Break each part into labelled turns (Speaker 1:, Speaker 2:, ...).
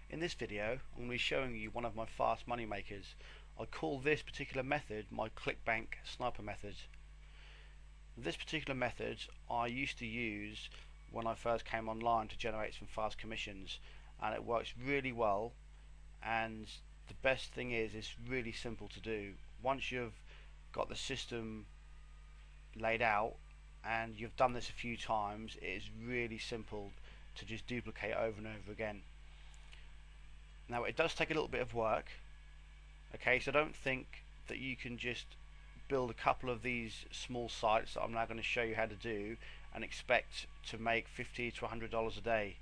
Speaker 1: In this video, I'm going to be showing you one of my fast money makers. I call this particular method my Clickbank sniper method. This particular method I used to use when I first came online to generate some fast commissions, and it works really well. And the best thing is, it's really simple to do. Once you've got the system laid out and you've done this a few times, it is really simple to just duplicate over and over again. Now, it does take a little bit of work, okay, so don't think that you can just build a couple of these small sites that I'm now going to show you how to do and expect to make $50 to $100 a day.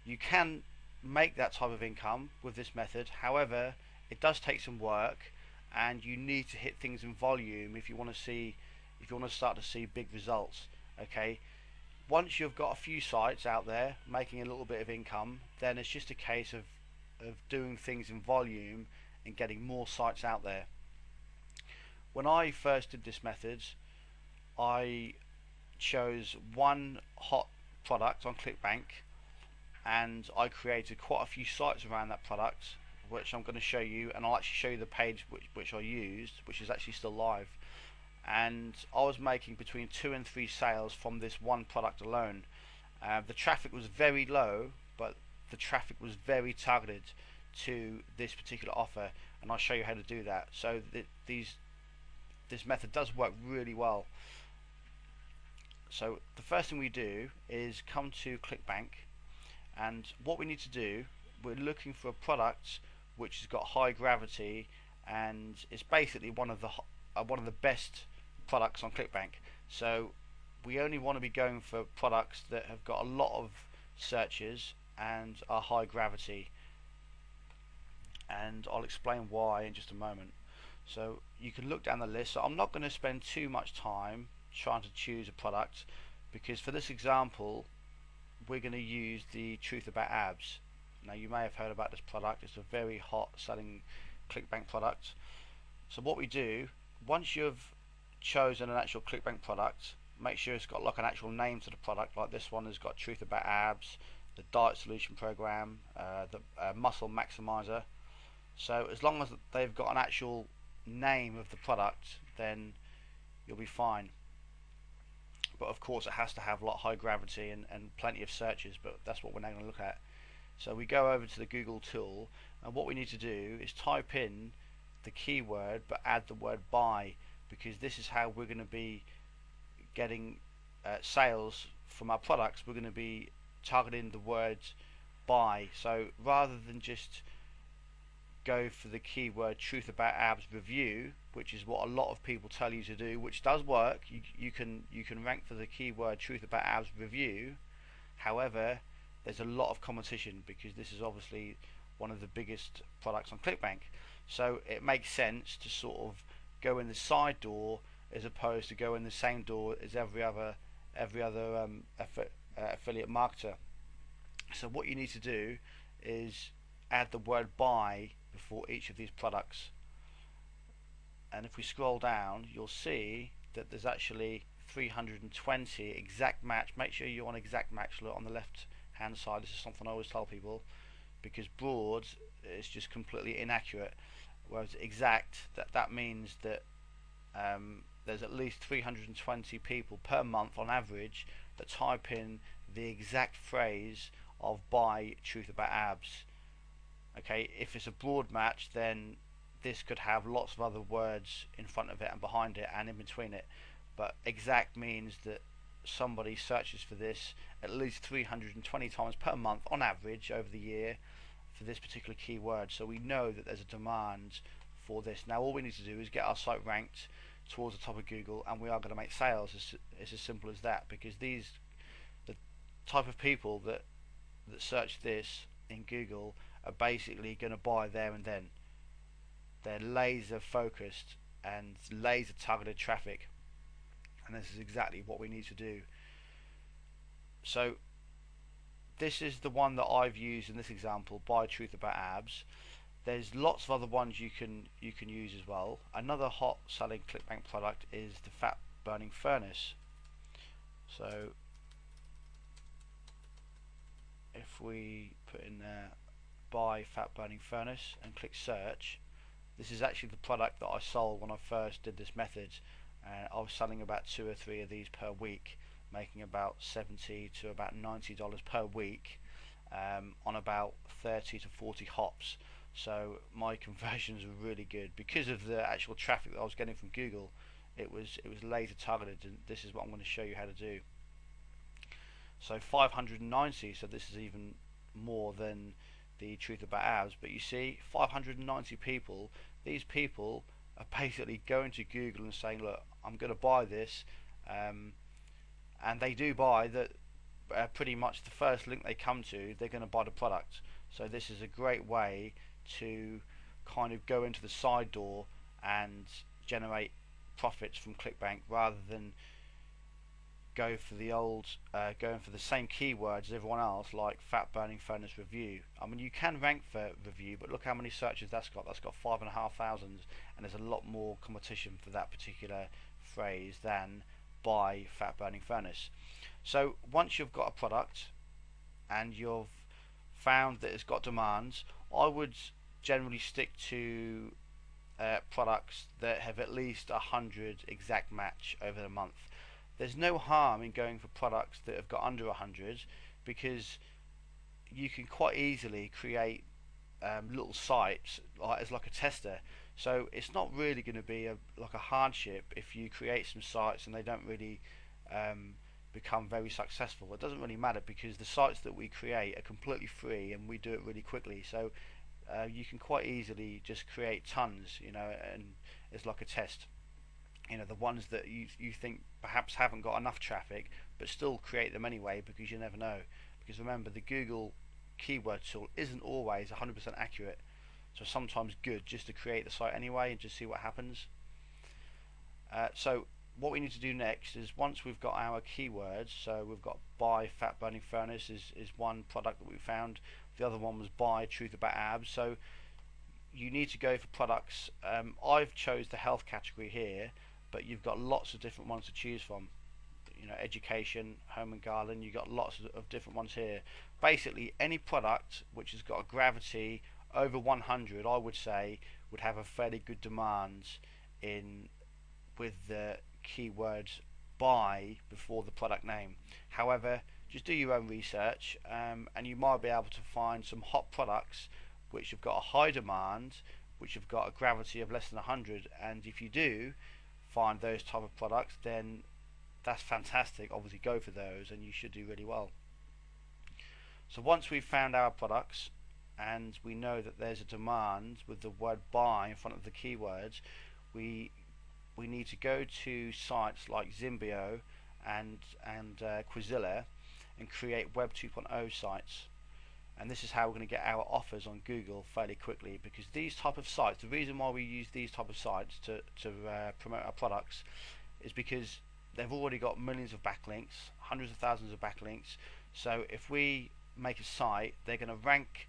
Speaker 1: You can make that type of income with this method, however it does take some work, and you need to hit things in volume if you want to start to see big results. Okay, once you've got a few sites out there making a little bit of income, then it's just a case of doing things in volume and getting more sites out there. When I first did this method, I chose one hot product on Clickbank, and I created quite a few sites around that product, which I'm going to show you, and I'll actually show you the page which I used, which is actually still live. And I was making between 2 and 3 sales from this one product alone. The traffic was very low, but the traffic was very targeted to this particular offer, and I'll show you how to do that. So this method does work really well. So the first thing we do is come to Clickbank, and what we need to do, we're looking for a product which has got high gravity, and it's basically one of the best products on Clickbank. So we only want to be going for products that have got a lot of searches and are high gravity, and I'll explain why in just a moment. So you can look down the list. So I'm not going to spend too much time trying to choose a product, because for this example we're going to use the truth about abs. Now, you may have heard about this product. It's a very hot selling Clickbank product. So what we do, once you've chosen an actual Clickbank product, make sure it's got like an actual name to the product. Like this one has got truth about abs, the diet solution program, the muscle maximizer. So as long as they've got an actual name of the product, then you'll be fine. But of course it has to have a lot of high gravity and plenty of searches, but that's what we're now going to look at. So we go over to the Google tool, and what we need to do is type in the keyword but add the word buy, because this is how we're going to be getting sales from our products. We're going to be targeting the word buy. So rather than just go for the keyword truth about abs review, which is what a lot of people tell you to do, which does work, you can rank for the keyword truth about abs review. However, there's a lot of competition, because this is obviously one of the biggest products on Clickbank. So it makes sense to sort of go in the side door as opposed to go in the same door as every other affiliate marketer. So what you need to do is add the word buy before each of these products, and if we scroll down, you'll see that there's actually 320 exact match. Make sure you're on exact match. Look on the left hand side. This is something I always tell people, because broad is just completely inaccurate, whereas exact, that means that there's at least 320 people per month on average that type in the exact phrase of buy truth about abs. Okay, if it's a broad match, then this could have lots of other words in front of it and behind it and in between it, but exact means that somebody searches for this at least 320 times per month on average over the year for this particular keyword. So we know that there's a demand for this. Now all we need to do is get our site ranked towards the top of Google, and we are going to make sales. It's as simple as that, because the type of people that search this in Google are basically going to buy there and then. They're laser focused and laser targeted traffic, and this is exactly what we need to do. So this is the one that I've used in this example, buy truth about abs. There's lots of other ones you can use as well. Another hot selling Clickbank product is the fat burning furnace. So if if we put in there buy fat burning furnace and click search, this is actually the product that I sold when I first did this method. I was selling about 2 or 3 of these per week, making about $70 to about $90 per week, on about 30 to 40 hops. So my conversions were really good because of the actual traffic that I was getting from Google. It was laser targeted, and this is what I'm going to show you how to do. So 590, so this is even more than the truth about abs, but you see 590 people. These people are basically going to Google and saying, look, I'm going to buy this, and they do buy that. Pretty much the first link they come to, they're going to buy the product. So this is a great way to kind of go into the side door and generate profits from Clickbank, rather than go for the going for the same keywords as everyone else, like fat burning furnace review. I mean, you can rank for review, but look how many searches that's got. That's got 5,500, and there's a lot more competition for that particular phrase than buy fat burning furnace. So once you've got a product and you've found that it's got demands, I would generally stick to products that have at least 100 exact match over the month. There's no harm in going for products that have got under 100, because you can quite easily create little sites as like a tester. So it's not really going to be like a hardship if you create some sites and they don't really become very successful. It doesn't really matter, because the sites that we create are completely free and we do it really quickly. So you can quite easily just create tons, and it's like a test. The ones that you think perhaps haven't got enough traffic, but still create them anyway, because you never know. Because remember, the Google keyword tool isn't always 100% accurate, so sometimes good just to create the site anyway and just see what happens. So what we need to do next is, once we've got our keywords, so we've got buy fat burning furnace is one product that we found. The other one was buy truth about abs. So you need to go for products. I've chose the health category here, but you've got lots of different ones to choose from. Education, home and garden, you've got lots of different ones here. Basically any product which has got a gravity over 100, I would say, would have a fairly good demand in with the keywords buy before the product name. However, just do your own research, and you might be able to find some hot products which have got a high demand, which have got a gravity of less than 100, and if you do find those type of products, then that's fantastic. Obviously go for those and you should do really well. So once we've found our products and we know that there's a demand with the word buy in front of the keywords, we need to go to sites like Zimbio and Quizilla and create Web 2.0 sites. And this is how we're going to get our offers on Google fairly quickly, because these type of sites, the reason why we use these type of sites to promote our products is because they've already got millions of backlinks, hundreds of thousands of backlinks. So if we make a site, they're going to rank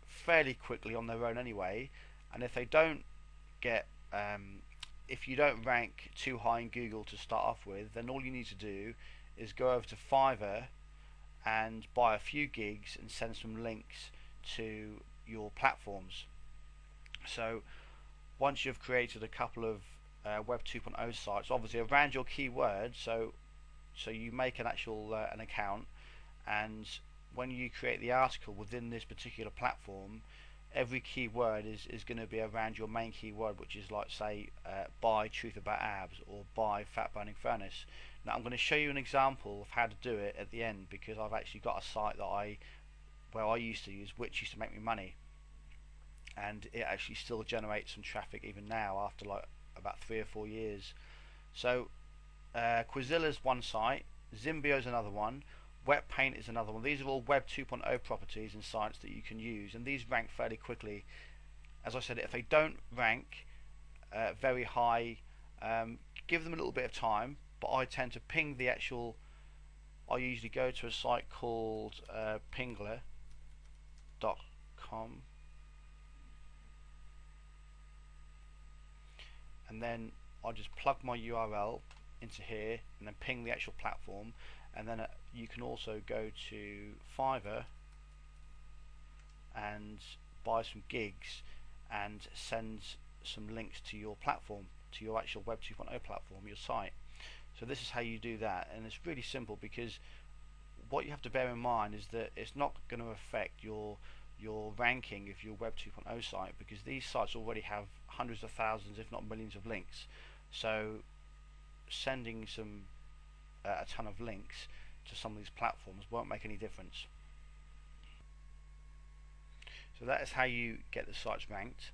Speaker 1: fairly quickly on their own anyway. And if they don't get if you don't rank too high in Google to start off with, then all you need to do is go over to Fiverr and buy a few gigs and send some links to your platforms. So once you've created a couple of Web 2.0 sites, obviously around your keywords, so you make an actual an account, and when you create the article within this particular platform, every keyword is going to be around your main keyword, which is like, say, buy truth about abs or buy fat burning furnace. Now I'm going to show you an example of how to do it at the end, because I've actually got a site that I used to use, which used to make me money, and it actually still generates some traffic even now after like about 3 or 4 years. So Quizilla's one site, Zimbio's another one, Wet Paint is another one. These are all Web 2.0 properties and sites that you can use, and these rank fairly quickly. As I said, if they don't rank very high, give them a little bit of time, but I tend to ping the actual, I usually go to a site called pingler.com, and then I just plug my URL into here and then ping the actual platform. And then you can also go to Fiverr and buy some gigs and send some links to your platform, to your actual Web 2.0 platform, your site. So this is how you do that, and it's really simple, because what you have to bear in mind is that it's not going to affect your ranking of your Web 2.0 site, because these sites already have hundreds of thousands, if not millions, of links. So sending a ton of links to some of these platforms won't make any difference. So that is how you get the sites ranked.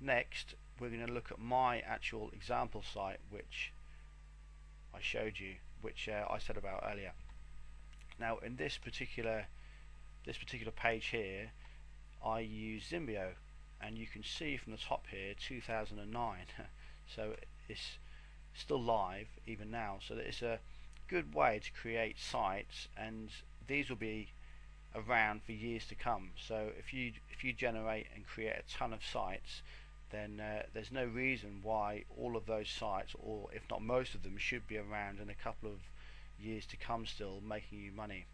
Speaker 1: Next, we're going to look at my actual example site, which I showed you, which I said about earlier. Now, in this particular page here, I use Zimbio, and you can see from the top here 2009. So it's still live even now. So it's a good way to create sites, and these will be around for years to come. So if you generate and create a ton of sites, then there's no reason why all of those sites, or if not most of them, should be around in a couple of years to come, still making you money.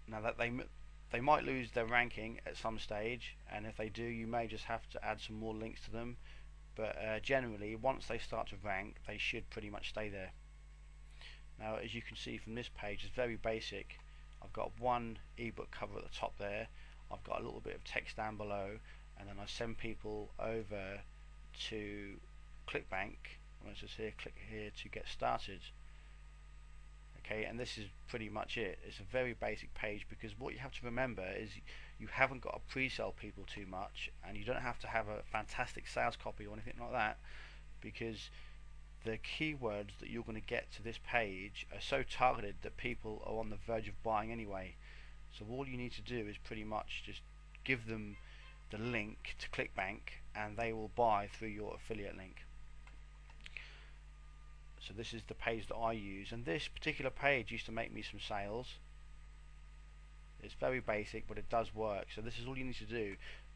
Speaker 1: Now that they might lose their ranking at some stage, and if they do, you may just have to add some more links to them, but generally once they start to rank, they should pretty much stay there. Now, as you can see from this page, it's very basic. I've got one ebook cover at the top there, I've got a little bit of text down below, and then I send people over to Clickbank. It says here, click here to get started. Okay, and this is pretty much it. It's a very basic page, because what you have to remember is you haven't got to pre-sell people too much, and you don't have to have a fantastic sales copy or anything like that, because the keywords that you're going to get to this page are so targeted that people are on the verge of buying anyway. So all you need to do is pretty much just give them the link to Clickbank, and they will buy through your affiliate link. So this is the page that I use, and this particular page used to make me some sales. It's very basic, but it does work. So this is all you need to do.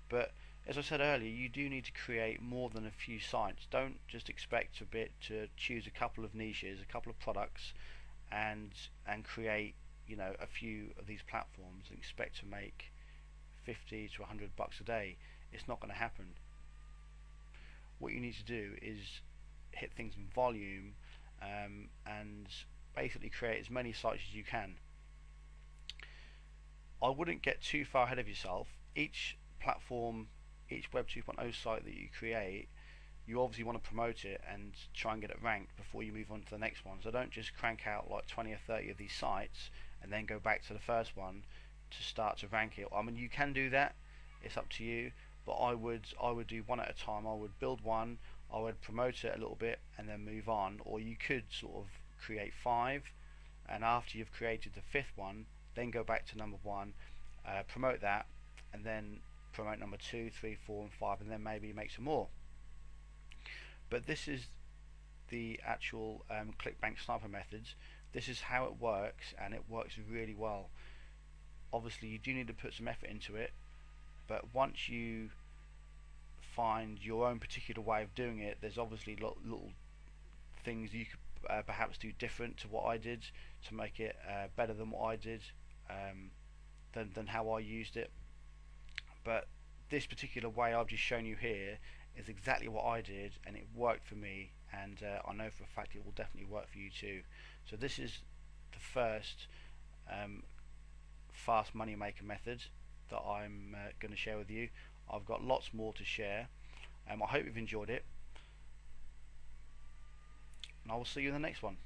Speaker 1: But as I said earlier, you do need to create more than a few sites. Don't just expect to choose a couple of niches, a couple of products, and create, you know, a few of these platforms and expect to make 50 to 100 bucks a day. It's not going to happen. What you need to do is hit things in volume, and basically create as many sites as you can. I wouldn't get too far ahead of yourself. Each platform, each Web 2.0 site that you create, you obviously want to promote it and try and get it ranked before you move on to the next one. So don't just crank out like 20 or 30 of these sites and then go back to the first one to start to rank it. I mean, you can do that, it's up to you, but I would do one at a time. I would build one, I would promote it a little bit and then move on. Or you could sort of create 5, and after you've created the 5th one, then go back to number 1, promote that, and then promote number 2, 3, 4 and 5, and then maybe make some more. But this is the actual Clickbank sniper methods. This is how it works, and it works really well. Obviously you do need to put some effort into it, but once you find your own particular way of doing it, there's obviously little things you could perhaps do different to what I did to make it better than what I did, than how I used it. But this particular way I've just shown you here is exactly what I did, and it worked for me, and I know for a fact it will definitely work for you too. So this is the first fast money maker method that I'm going to share with you. I've got lots more to share. I hope you've enjoyed it, and I will see you in the next one.